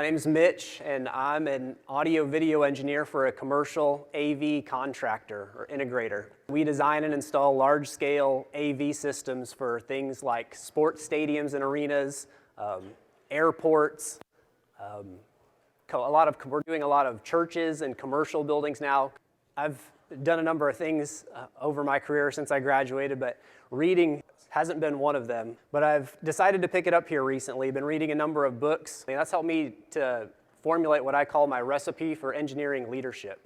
My name's Mitch, and I'm an audio-video engineer for a commercial AV contractor or integrator. We design and install large-scale AV systems for things like sports stadiums and arenas, airports. We're doing a lot of churches and commercial buildings now. I've done a number of things over my career since I graduated, but reading hasn't been one of them. But I've decided to pick it up here recently. Been reading a number of books, and that's helped me to formulate what I call my recipe for engineering leadership.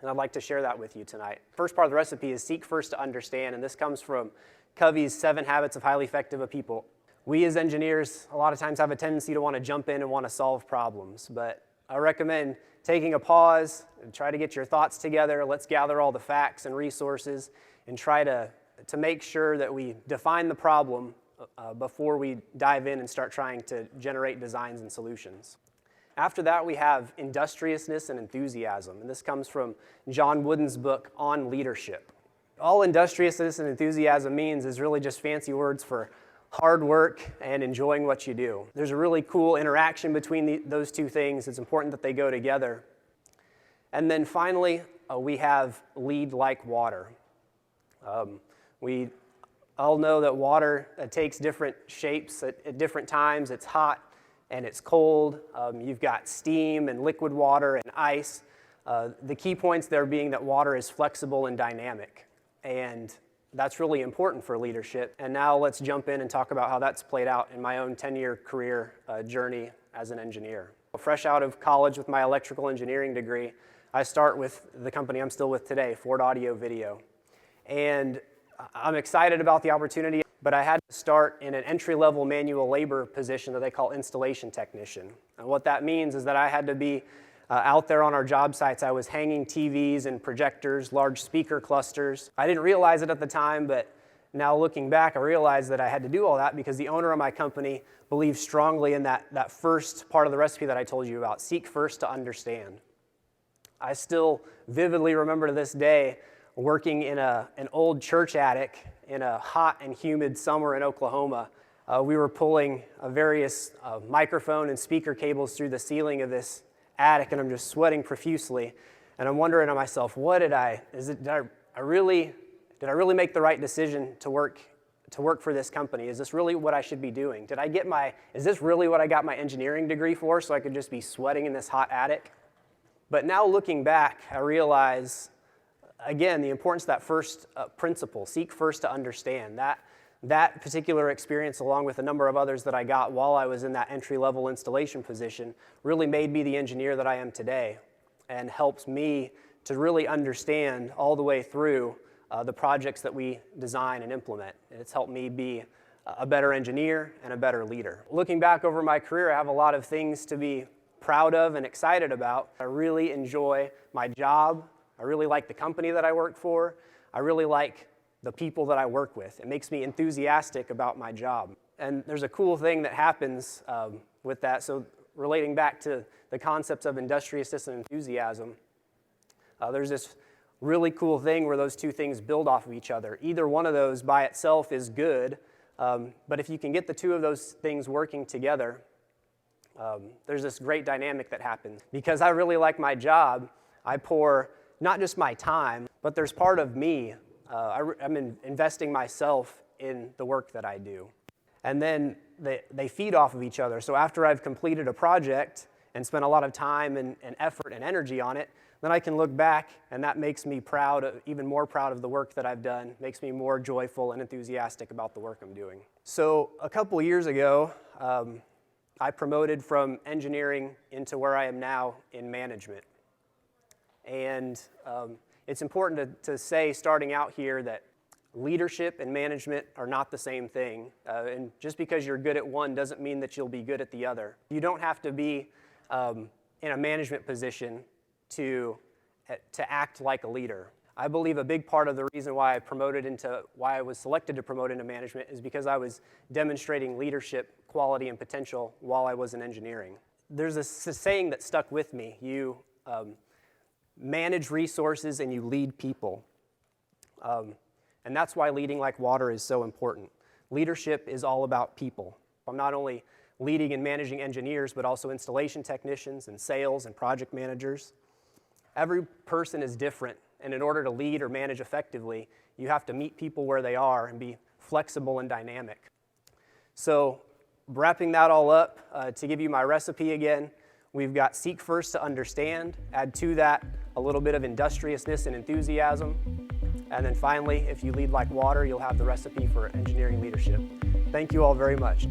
And I'd like to share that with you tonight. First part of the recipe is seek first to understand, and this comes from Covey's 7 Habits of Highly Effective People. We as engineers a lot of times have a tendency to want to jump in and want to solve problems, but I recommend taking a pause and try to get your thoughts together. Let's gather all the facts and resources and try to make sure that we define the problem before we dive in and start trying to generate designs and solutions. After that, we have industriousness and enthusiasm, and this comes from John Wooden's book on leadership. All industriousness and enthusiasm means is really just fancy words for hard work and enjoying what you do. There's a really cool interaction between those two things. It's important that they go together. And then finally, we have lead like water. We all know that water takes different shapes at different times. It's hot and it's cold. You've got steam and liquid water and ice. The key points there being that water is flexible and dynamic. And that's really important for leadership. And now let's jump in and talk about how that's played out in my own 10-year career journey as an engineer. Fresh out of college with my electrical engineering degree, I start with the company I'm still with today, Ford Audio Video. And I'm excited about the opportunity, but I had to start in an entry-level manual labor position that they call installation technician. And what that means is that I had to be out there on our job sites. I was hanging TVs and projectors, large speaker clusters. I didn't realize it at the time, but now looking back, I realized that I had to do all that because the owner of my company believed strongly in that first part of the recipe that I told you about, seek first to understand. I still vividly remember to this day working in an old church attic in a hot and humid summer in Oklahoma. We were pulling various microphone and speaker cables through the ceiling of this attic, and I'm just sweating profusely. And I'm wondering to myself, did I really make the right decision to work for this company? Is this really what I should be doing? Is this really what I got my engineering degree for, so I could just be sweating in this hot attic? But now looking back, I realize, again, the importance of that first principle, seek first to understand. That particular experience, along with a number of others that I got while I was in that entry-level installation position, really made me the engineer that I am today and helped me to really understand all the way through the projects that we design and implement. And it's helped me be a better engineer and a better leader. Looking back over my career, I have a lot of things to be proud of and excited about. I really enjoy my job. I really like the company that I work for. I really like the people that I work with. It makes me enthusiastic about my job. And there's a cool thing that happens with that. So relating back to the concepts of industriousness and enthusiasm, there's this really cool thing where those two things build off of each other. Either one of those by itself is good, but if you can get the two of those things working together, there's this great dynamic that happens. Because I really like my job, I pour not just my time, but there's part of me. I'm investing myself in the work that I do. And then they feed off of each other. So after I've completed a project and spent a lot of time and effort and energy on it, then I can look back, and that makes me even more proud of the work that I've done, makes me more joyful and enthusiastic about the work I'm doing. So a couple years ago, I promoted from engineering into where I am now in management. And it's important to say, starting out here, that leadership and management are not the same thing. And just because you're good at one doesn't mean that you'll be good at the other. You don't have to be in a management position to act like a leader. I believe a big part of the reason why I was selected to promote into management is because I was demonstrating leadership quality and potential while I was in engineering. There's a saying that stuck with me. You manage resources and you lead people. And that's why leading like water is so important. Leadership is all about people. I'm not only leading and managing engineers, but also installation technicians and sales and project managers. Every person is different, and in order to lead or manage effectively, you have to meet people where they are and be flexible and dynamic. So wrapping that all up, to give you my recipe again, we've got seek first to understand, add to that a little bit of industriousness and enthusiasm, and then finally, if you lead like water, you'll have the recipe for engineering leadership. Thank you all very much.